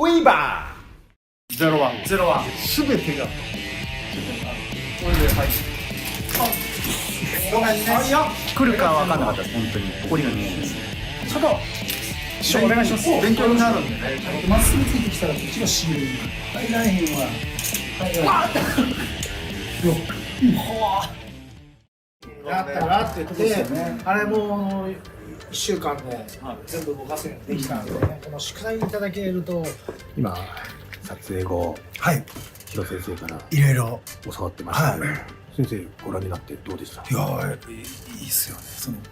ウィーバ01ゼロワン全てがこれではいごめんね。いや、ー。来るかは分かんなかったです、本当に。氷が見えないです。ちょっと師匠お願いします。勉強になるんでね。まっすぐついてきたらこっちがシールに入らへんわ。やったらって言って、あれもう1週間で全部動かせるようにできたんで、この宿題いただけると。今、撮影後、はい、広先生からいろいろ。教わってましたけど、はい先生ご覧になってどうでした？いやー、やっぱりいいっすよね。そのこ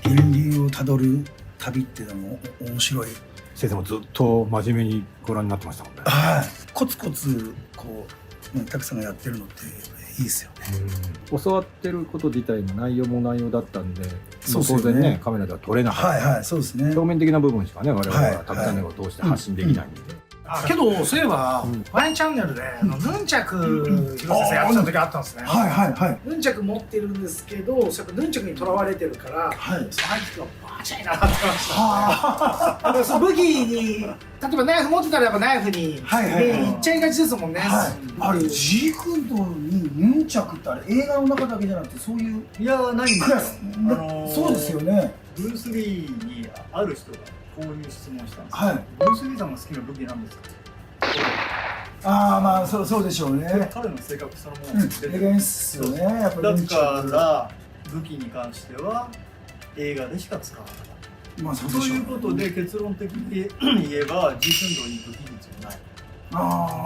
う源流をたどる旅っていうのも面白い。先生もずっと真面目にご覧になってましたもんね。はい、コツコツこう、ね、たくさんやってるのっていいっすよね。教わってること自体の内容も内容だったんで、そうですよね当然ねカメラでは撮れなかった、はいはい、そうですね。表面的な部分しかね我々はいはタクチャンネルを通して発信できないんで、あ、けどそういえば、ワインチャンネルでヌンチャク広瀬さんやってた時あったんですね。はいはいはいヌンチャク持ってるんですけど、それヌンチャクにとらわれてるから、はい。その相手がバチャイなってました。はだからその武器に、例えばナイフ持ってたらやっぱナイフにはいはいはいいっちゃいがちですもんね。はい。あれジークンドにヌンチャクってあれ映画の中だけじゃなくてそういういやないんですよクラス、そうですよね。ブルース・リーにある人がこういう質問したんですよ、はい。ブルース・リーさんが好きな武器なんですか。ああ、まあそうでしょうね。彼の性格そのものですレゲンっすよね。やっぱだヌンチャクから武器に関しては映画でしか使わないまあそうでしょう。ということで結論的に言えばジークンドに武器術はないああ、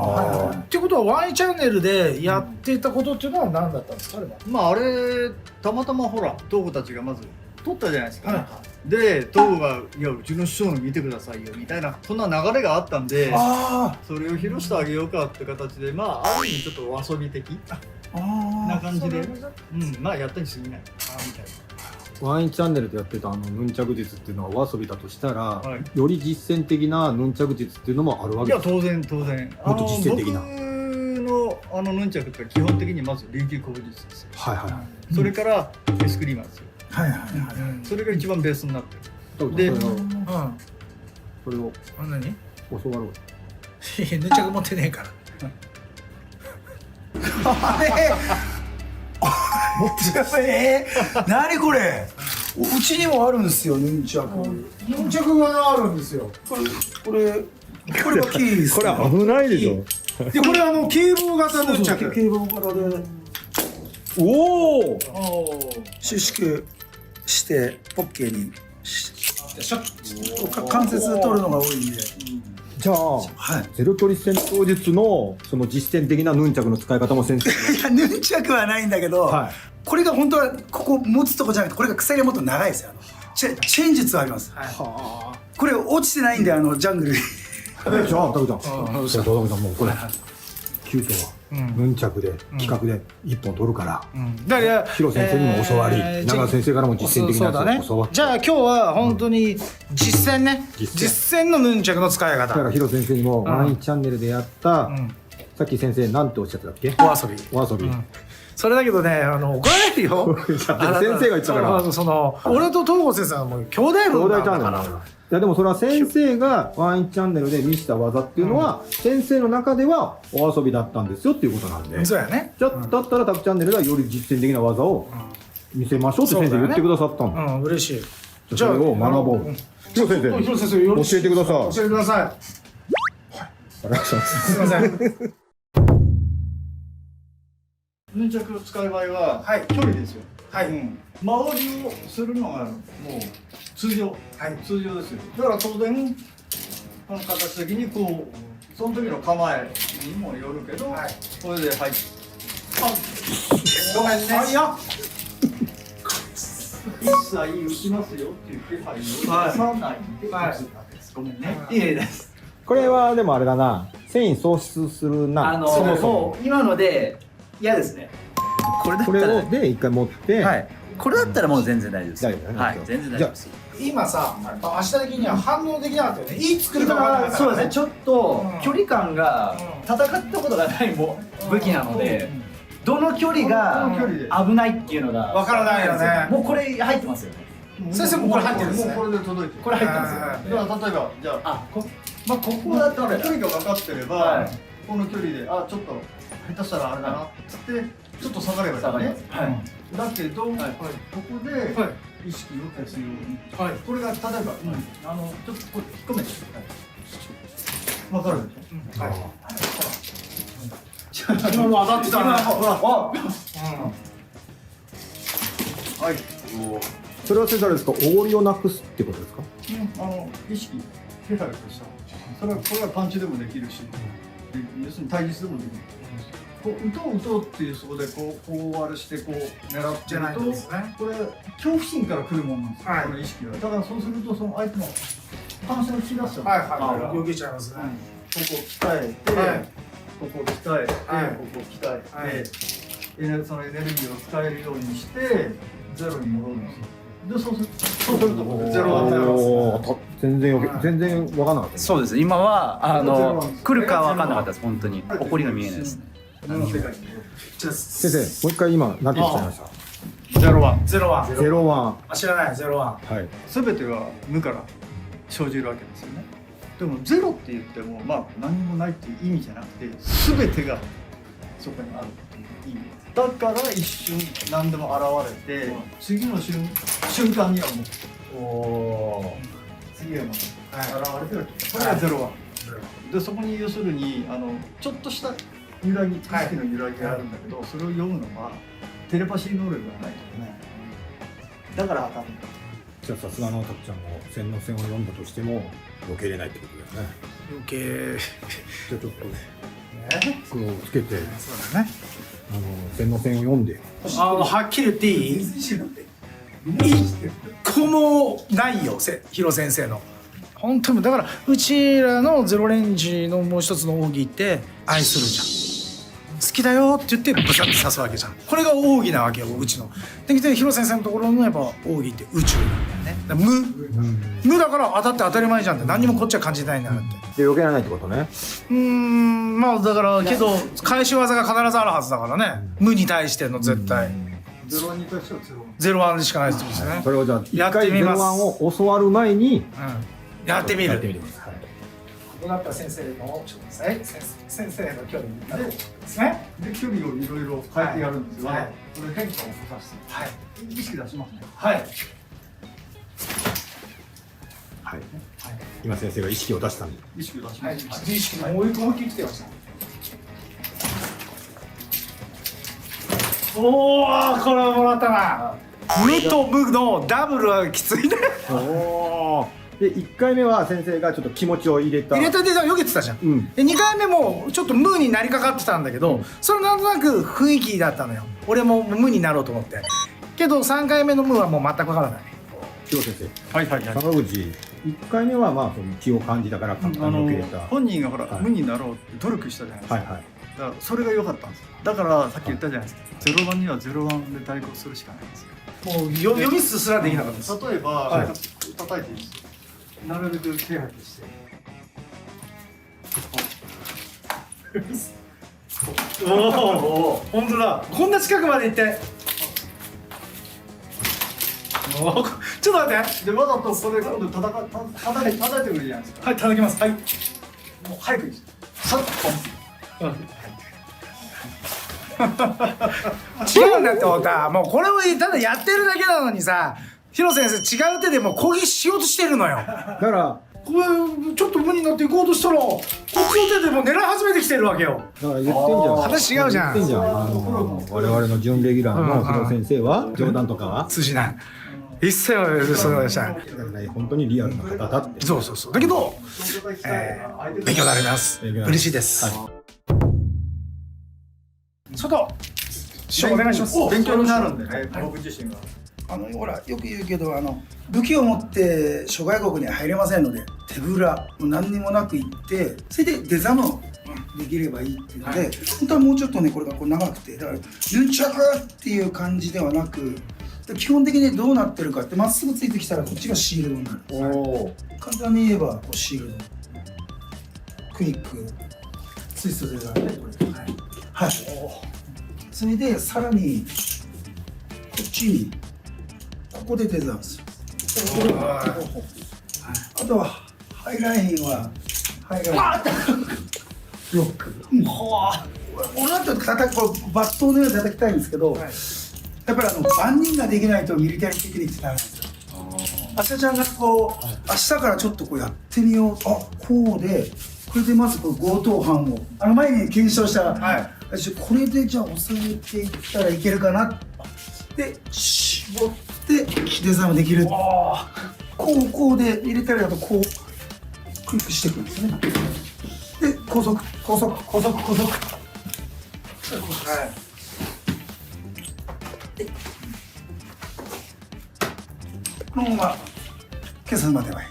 はいはい。ってことはワインチャンネルでやってたことっていうのは何だったんですか、あれは。まああれたまたまほら東郷たちがまず撮ったじゃないですか、はいで東郷が「いやうちの師匠の見てくださいよ」みたいなそんな流れがあったんであそれを披露してあげようかって形でまあある意味ちょっとお遊び的あ、ああ。な感じでそうまあやったに過ぎないみたいワインチャンネルでやってたヌンチャク術っていうのはお遊びだとしたら、はいより実践的なヌンチャク術っていうのもあるわないけです。や当然当然もっと実践的な僕のヌンチャクって基本的にまず琉球古武術ですよはいはいはい。それからエスクリーマーですよはいはいはい。それが一番ベースになってるででそれを何？教わろう。ヌンチャク持ってねえから。持ってる。何これ。うちにもあるんですよ、ヌンチャク。ヌンチャクがあるんですよ。これがキーです。危ないでしょ。で、これ警棒型ヌンチャク。警棒型でおお。収縮してポッケに関節取るのが多いんで。じゃあ、はい。ゼロ距離戦闘術のその実践的なヌンチャクの使い方も先生。いや、ヌンチャクはないんだけど、はいこれが本当はここ持つとこじゃなくて、これが鎖がもっと長いですよ。チェーン術はあります。はこれ落ちてないんで、ジャングルに。あ。じゃあ、タクちゃん。じゃあ、タクちゃんもうこれ。キュートはヌンチャクで企画で一本取るから。だからヒロ先生にも教わり、長先生からも実践的なやつを教わって。じゃあ今日は本当に実践ね。実践のヌンチャクの使いだから方。ヒロ先生にもワインチャンネルでやった、さっき先生なんておっしゃってたっけ？お遊び。お遊び。それだけどね、怒られるよ。先生が言ったから俺と東郷先生はもう兄弟分なんだか兄弟チャンネルだからら。いやでもそれは先生がワインチャンネルで見せた技っていうのは、先生の中ではお遊びだったんですよっていうことなんで、そうやね。じゃあだったらタクチャンネルではより実践的な技を見せましょうって先生言ってくださったんだ。嬉しい。じゃあそれを学ぼう。ヒロ先生、広瀬先生、よろし教えてください。教えてください。お願いします。すいません。ヌンチャクを使う場合は、はい距離ですよはい。周りをするのがもう通常、通常ですよだから当然この形的にこうその時の構えにもよるけど、はいこれではいごめんね。いや。一切打ちますよっていう気配を出さないで打つわけです、ごめんねいいですこれはでもあれだな、繊維喪失するな。そもそももう今ので嫌ですね。これだっこれたらをで一回持って、はい。これだったらもう全然大丈夫です。大丈夫だねはい、全然大丈夫です。今さ、明日的には反応できなかったよね。いい作りだか方がらそうですね。ちょっとうん距離感が戦ったことがないも武器なので、どの距離がどの距離で危ないっていうのがわからないよねもうこれ入ってますよね。先生もこれ入ってるんですね。もうこれで届いてる。これ入ったんですよ。だから例えばじゃああ、まあここだったら距離が分かってれば、はいこの距離でちょっと下手したらあれだなっつってちょっと下がればいいからね。はい。だけど、はいここでは意識を消すように。はい。これが例えば、ちょっとこれ引っ込めて。分かるでしょ。はい。今も当たってたね。ほら、はい。それは先生あれですか、おごりをなくすってことですか？意識手配としたこれはパンチでもできるし、要するに対実でもできる。こう打とうっていうそこでこうあれしてこう狙ってじゃないると、ですね。これ恐怖心から来るもんなんですよ、はいこの意識は。だからそうするとその相手のパンチを引き出しちゃうんですよ。はいはい。よけちゃいますね。ここ鍛えて、はいここ鍛えて、はいここ鍛えて、はいそのエネルギーを使えるようにしてゼロに戻るんですよ。でそうするとこれゼロが出ます。おー全然全然分からなかった。そうです。今はゼロなんです来るかは分かんなかったです。本当に。誇りが見えないですね。この世界にじゃあ先生もう一回今何て言ってました？ゼロワン。ゼロワン。ゼロワン。あ、知らないゼロワン。はい。全ては無から生じるわけですよね。でもゼロって言っても何もないっていう意味じゃなくて、全てがそこにあるっていう意味。だから一瞬何でも現れて、次の瞬間にはもう次はもう現れてる。これがゼロワン。でそこに要するにちょっとした揺らぎ、意識の揺らぎがあるんだけど、それを読むのはテレパシー能力がないとね。だから当たるんだ。じゃあさすがのたっちゃんも線の線を読んだとしても避けれないってことだよね。余計。じゃあちょっと黒をつけてそうだね。線の線を読んで。はっきり言っていい？一個もないよ、ヒロ先生の。本当にだからうちらのゼロレンジのもう一つの奥義って愛するじゃん。好きだよって言ってブサッと刺すわけじゃん。これが奥義なわけよ、うちの。でヒロ先生のところのやっぱ奥義って宇宙なんだよね。だから無だから当たって当たり前じゃんって、何にもこっちは感じないんだなって。で避けられないってことね。まあだからけど返し技が必ずあるはずだからね。無に対しての絶対。ゼロワンに対してはゼロワン。ゼロワンでしかないってことですね。それをじゃあや一回ゼってみますロワンを教わる前にやってみる。やってみてください。ここだったら先生の先生の距離ですね。で距離をいろいろ変えてやるんですが、はいこれ変化を起こさせて、はい意識出しますね。はいはい。今先生が意識を出したんで。意識を出しはい。ます。意識もう一個思いっきり来てました。おお、これはもらったな。無と無のダブルはきついね。おお。で1回目は先生がちょっと気持ちを入れた。入れたでよけてたじゃん。うん。で2回目もちょっと無になりかかってたんだけど、それなんとなく雰囲気だったのよ。俺も無になろうと思ってけど3回目の無はもう全くわからない。今日先はいはい生、坂口1回目はまあその気を感じたから簡単に受け入れた。本人がほら、はい無になろうって努力したじゃないですか。はいはい。だからそれが良かったんですよ。だからさっき言ったじゃないですか。ゼロワンにはゼロワンで対抗するしかないんですよ。もう読みすらできなかったです。例えば、はい叩いていいですよ。なるべく手配して。おお、本当だ。こんな近くまで行って。おお、ちょっと待って。でわざとこれ今度叩いてくるじゃないですか。はい、叩きます。はい。もう早くさっとポン。違うんだって太田。もうこれをただやってるだけなのにさ、ヒロ先生違う手でもう攻撃しようとしてるのよ。だからこれちょっと無になっていこうとしたら、こっちの手でもう狙い始めてきてるわけよ。だから言ってんじゃん。話違うじゃん言ってんじゃん。我々の準レギュラーの日野先生は冗談とかは通じない。一切はそうでした。だからね本当にリアルな方だって。そうそうそう。だけど、勉強になります。勉強になります嬉しいです。は外、師匠お願いします。勉強になるんでね、僕自身が。ほらよく言うけど武器を持って諸外国には入れませんので手ぶらもう何にもなく行ってそれで出ざまをできればいいっていうので、本当はもうちょっとねこれがこう長くてだからヌンチャクっていう感じではなく基本的にどうなってるかってまっすぐついてきたらこっちがシールドになるんですよ。簡単に言えばこうシールドクイックツイストでなんでこれはい、それでさらにこっちにここで出たんですよ。あとはハイラインはハイラインロック、俺だとこうバットのように叩きたいんですけど、やっぱり万人ができないとミリタリーテクニックってダメなんですよ。あさちゃんがこう明日からちょっとこうやってみよう、あこうでこれでまずこう強盗犯を前に検証したら、これでじゃあ押さえていったらいけるかなで絞ってデザインもできる。こうで入れたりだとこうクリックしていくんですね。で高速このまま消すまではいい、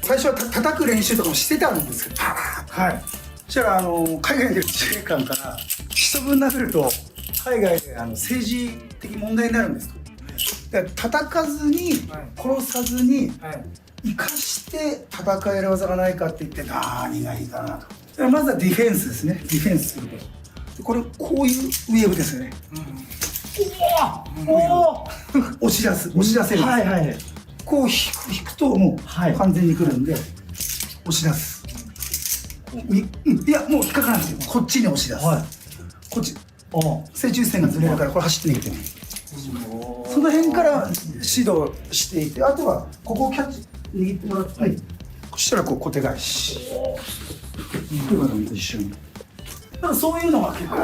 最初は叩く練習とかもしてたんですけど、そしたら海外で自衛官から一文殴ると海外で政治的問題になるんですと。だから叩かずに、殺さずに、生かして戦える技がないかって言って何がいいかなと。だからまずはディフェンスですね。ディフェンスすることで、これこういうウェーブですよね。押し出せるんです。こう引くともう完全にくるんで、押し出す。いやもう引っかからないんですよ。こっちに押し出す。こっち正中線がずれるからこれ走って逃げてね。その辺から指導していて、あとはここをキャッチ握ってもらって、そしたらこう小手返し。こういうのも一緒に。だからそういうのが結構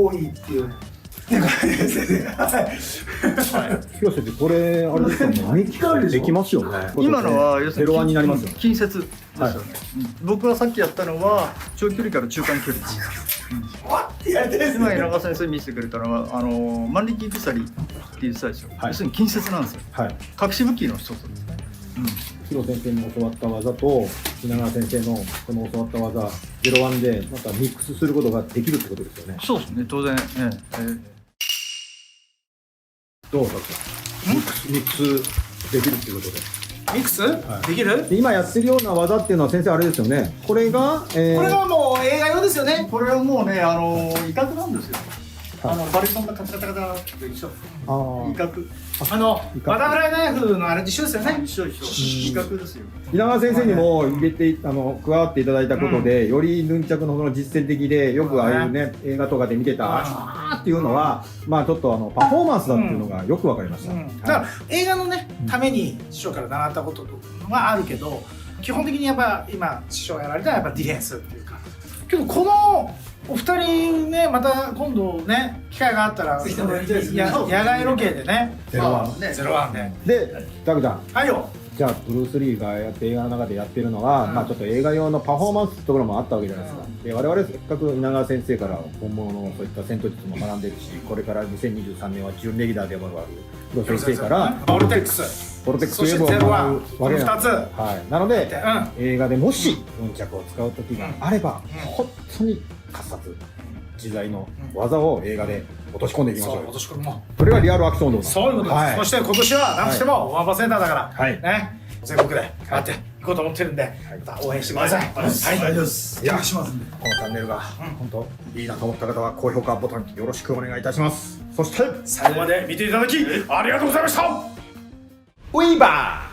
多いっていう。広瀬ってこれあれですよね。できますよね。今のは要する01になりますよね。近接ですよね。僕がさっきやったのは長距離から中間距離です。今稲川先生見せてくれたのは万力鎖って言ってたでしょ。要するに近接なんですよ。隠し武器の一つですね。広先生に教わった技と稲川先生のこの教わった技01でまたミックスすることができるってことですよね。そうですね、当然。どうですか。ミックスできるっていうことで。ミックス、できる？今やってるような技っていうのは先生あれですよね。これが、これはもう映画用ですよね。これはもうね、威嚇なんですよ。バリソンのカチャカチャカチャと一緒。威嚇。バタフライナイフのあれと一緒ですよね。一緒。威嚇ですよ。稲川先生にも入れて加わっていただいたことで、よりヌンチャクのその実践的でよくああいうね映画とかで見てたっていうのはまあちょっとパフォーマンスだっていうのがよくわかりました。だから映画のねために師匠から習ったことはあるけど、基本的にやっぱ今師匠がやられたらやっぱディフェンスっていうか。けどこのお二人ね、また今度ね機会があったら野外ロケでね01でタクちゃん、はいよ。じゃあブルース・リーがやって映画の中でやってるのは、まあちょっと映画用のパフォーマンスってところもあったわけじゃないですか。で我々せっかく稲川先生から本物のそういった戦闘術も学んでるし、これから2023年は準レギュラーでもある広瀬先生からボルテックスウェブを学ぶわけなんです。2つ。なので、映画でもしヌンチャクを使う時があれば、本当にカサツ自在の技を映画で落とし込んでいきましょう。それがリアルアクション動画。そういうことです。そして今年は何としてもワンパーセンターだからね、全国でやっていこうと思ってるんで、また応援してください。大丈夫です。いや、このチャンネルが本当いいなと思った方は高評価ボタンよろしくお願いいたします。そして最後まで見ていただきありがとうございました。ウィーバー